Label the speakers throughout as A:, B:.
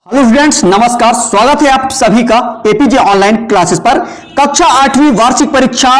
A: Hello students, नमस्कार। स्वागत है आप सभी का एपीजे ऑनलाइन क्लासेस पर। कक्षा 8वीं वार्षिक परीक्षा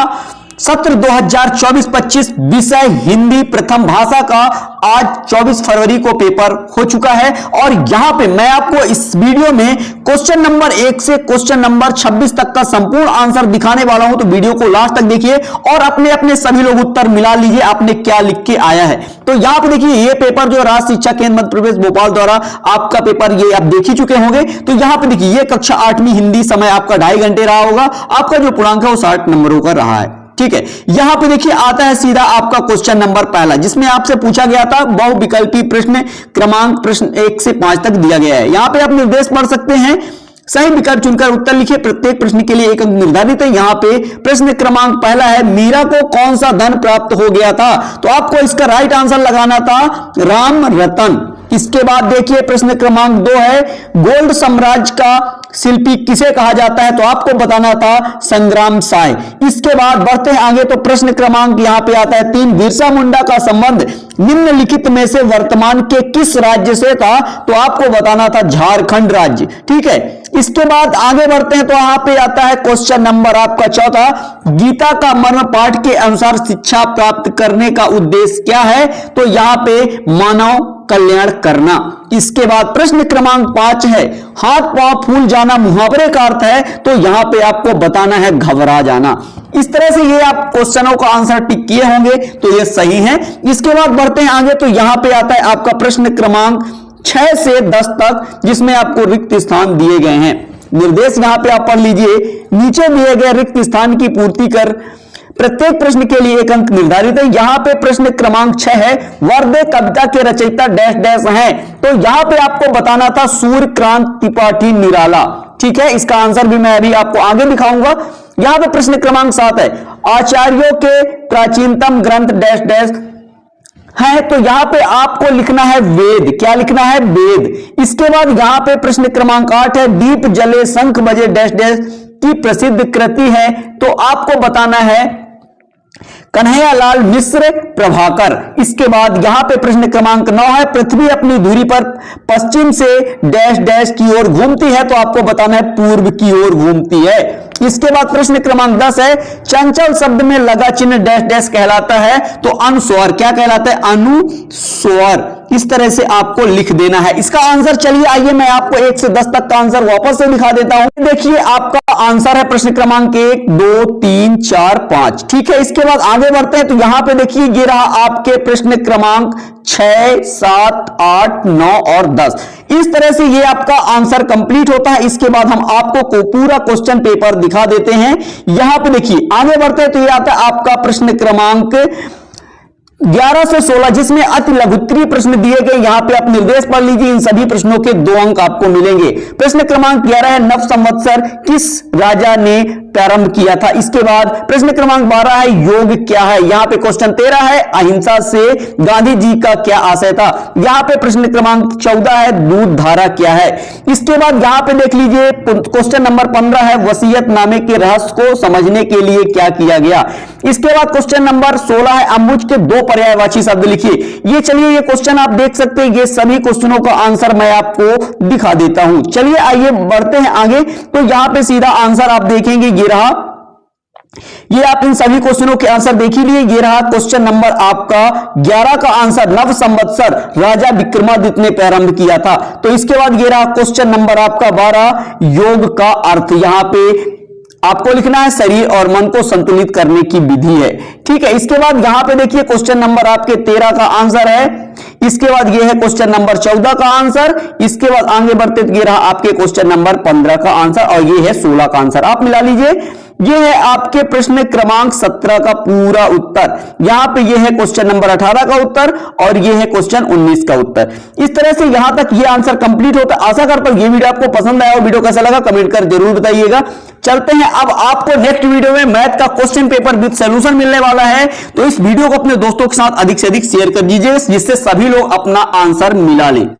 A: सत्र 2024-25 विषय हिंदी प्रथम भाषा का आज 24 फरवरी को पेपर हो चुका है और यहां पे मैं आपको इस वीडियो में क्वेश्चन नंबर 1 से क्वेश्चन नंबर 26 तक का संपूर्ण आंसर दिखाने वाला हूं। तो वीडियो को लास्ट तक देखिए और अपने अपने सभी लोग उत्तर मिला लीजिए आपने क्या लिख के आया है। तो यहां पे देखिए ये पेपर जो राष्ट्रीय शिक्षा केंद्र मध्य प्रदेश भोपाल द्वारा आपका पेपर ये आप देख ही चुके होंगे। तो यहां पे देखिए ये कक्षा 8वीं हिंदी समय आपका 2.5 घंटे रहा होगा। आपका जो पूर्णांक है वो 60 नंबरों का रहा है। ठीक है, यहां पे देखिए आता है सीधा आपका क्वेश्चन नंबर पहला, जिसमें आपसे पूछा गया था बहुविकल्पी प्रश्न क्रमांक प्रश्न 1 से 5 तक दिया गया है। यहां पे आप निर्देश पढ़ सकते हैं, सही विकल्प चुनकर उत्तर लिखिए। प्रत्येक प्रश्न के लिए एक अंक निर्धारित है। यहां पे प्रश्न क्रमांक पहला है, मीरा को कौन सा धन प्राप्त हो गया था? तो आपको इसका राइट आंसर लगाना था राम रतन। इसके बाद देखिए प्रश्न क्रमांक 2 है, गोल्ड साम्राज्य का शिल्पी किसे कहा जाता है? तो आपको बताना था संग्राम साय। इसके बाद बढ़ते हैं आगे, तो प्रश्न क्रमांक यहां पे आता है 3, बिरसा मुंडा का संबंध निम्नलिखित में से वर्तमान के किस राज्य से था? तो आपको बताना था झारखंड राज्य। ठीक है, इसके बाद आगे बढ़ते हैं, तो यहां पे आता है क्वेश्चन नंबर आपका 4, गीता का मर्म पाठ के अनुसार शिक्षा प्राप्त करने का उद्देश्य क्या है? तो यहां पे मानव कल्याण करना। इसके बाद प्रश्न क्रमांक 5 है, हाथ पांव फूल जाना मुहावरे का अर्थ है? तो यहां पे आपको बताना है घबरा जाना। इस तरह से ये आप क्वेश्चनों का आंसर टिक किए होंगे तो ये सही है। इसके बाद बढ़ते हैं आगे, तो यहां पे आता है आपका प्रश्न क्रमांक 6 से 10 तक, जिसमें आपको रिक्त स्थान दिए गए हैं। निर्देश यहां पे आप पढ़ लीजिए, नीचे दिए गए रिक्त स्थान की पूर्ति कर प्रत्येक प्रश्न के लिए एक अंक निर्धारित है। यहां पे प्रश्न क्रमांक 6 है, वर्दे कविता के रचयिता डैश डैश हैं? तो यहां पे आपको बताना था सूर्यकांत त्रिपाठी निराला। ठीक है, इसका आंसर भी मैं अभी आपको आगे दिखाऊंगा। यहां पे प्रश्न क्रमांक 7 है, आचार्यों के प्राचीनतम ग्रंथ डैश डैश है? तो यहां पे आपको लिखना है वेद। क्या लिखना है? वेद। इसके बाद यहां पे प्रश्न क्रमांक 8 है, दीप जले शंख बजे डैश डैश की प्रसिद्ध कृति है? तो आपको बताना है कन्हैयालाल मिश्र प्रभाकर। इसके बाद यहां पे प्रश्न क्रमांक 9 है, पृथ्वी अपनी धुरी पर पश्चिम से डैश डैश की ओर घूमती है? तो आपको बताना है पूर्व की ओर घूमती है। इसके बाद प्रश्न क्रमांक 10 है, चंचल शब्द में लगा चिन्ह डैश डैश कहलाता है? तो अनुस्वर। क्या कहलाता है? अनुस्वर। इस तरह से आपको लिख देना है इसका आंसर। चलिए आइए मैं आपको 1 से 10 तक का आंसर वापस से दिखा देता हूं। देखिए आपका आंसर है प्रश्न क्रमांक 1, 2, 3, 4, 5। ठीक है, इसके बाद आगे बढ़ते हैं, तो यहां पे देखिए ये रहा आपके प्रश्न क्रमांक 6, 7, 8, 9 और 10। इस तरह से ये आपका आंसर कंप्लीट होता है। इसके बाद हम आपको पूरा क्वेश्चन पेपर दिखा देते हैं। यहां पे देखिए आगे बढ़ते हैं, तो ये आता है आपका प्रश्न क्रमांक 11 से 16, जिसमें अति लघुत्तरीय प्रश्न दिए गए। यहां पे आप निर्देश पढ़ लीजिए, इन सभी प्रश्नों के 2 अंक आपको मिलेंगे। प्रश्न क्रमांक 11 है, नव संवत्सर किस राजा ने प्रारंभ किया था? इसके बाद प्रश्न क्रमांक 12 है, योग क्या है? यहां पे क्वेश्चन 13 है, अहिंसा से गांधी जी का क्या आशय था? यहां पे प्रश्न क्रमांक 14 है, दूध धारा क्या है? इसके बाद यहां पे देख लीजिए क्वेश्चन नंबर 15 है, वसीयतनामे के रहस्य को समझने के लिए क्या किया गया? इसके बाद क्वेश्चन नंबर 16 है, अम्बुज के 2 पर्यायवाची शब्द लिखिए। ये चलिए ये क्वेश्चन आप देख सकते हैं, ये सभी क्वेश्चनों का आंसर मैं आपको दिखा देता हूं। चलिए आइए बढ़ते हैं आगे, तो यहां पे सीधा आंसर आप देखेंगे, ये रहा। ये आप इन सभी क्वेश्चनों के आंसर देख ही लिए। ये रहा क्वेश्चन नंबर आपका 11 का आंसर, नव संवत्सर राजा विक्रमादित्य ने प्रारंभ किया था। तो इसके बाद ये रहा क्वेश्चन नंबर आपका 12, योग का अर्थ। यहां पे आपको लिखना है शरीर और मन को संतुलित करने की विधि है। ठीक है, इसके बाद यहां पे देखिए क्वेश्चन नंबर आपके 13 का आंसर है। इसके बाद ये है क्वेश्चन नंबर 14 का आंसर। इसके बाद आगे बढ़ते ये रहा आपके क्वेश्चन नंबर 15 का आंसर और ये है 16 का आंसर। आप मिला लीजिए, ये है आपके प्रश्न क्रमांक 17 का पूरा उत्तर। यहां पे ये है क्वेश्चन नंबर 18 का उत्तर और ये है क्वेश्चन 19 का उत्तर। इस तरह से यहां तक ये आंसर कंप्लीट होता है। आशा करता हूं ये वीडियो आपको पसंद आया हो। वीडियो कैसा लगा कमेंट कर जरूर बताइएगा। चलते हैं अब आपको नेक्स्ट वीडियो में मैथ का क्वेश्चन पेपर विद सॉल्यूशन मिलने वाला है। तो इस वीडियो को अपने दोस्तों के साथ अधिक से अधिक शेयर कर दीजिए, जिससे सभी लोग अपना आंसर मिला लें।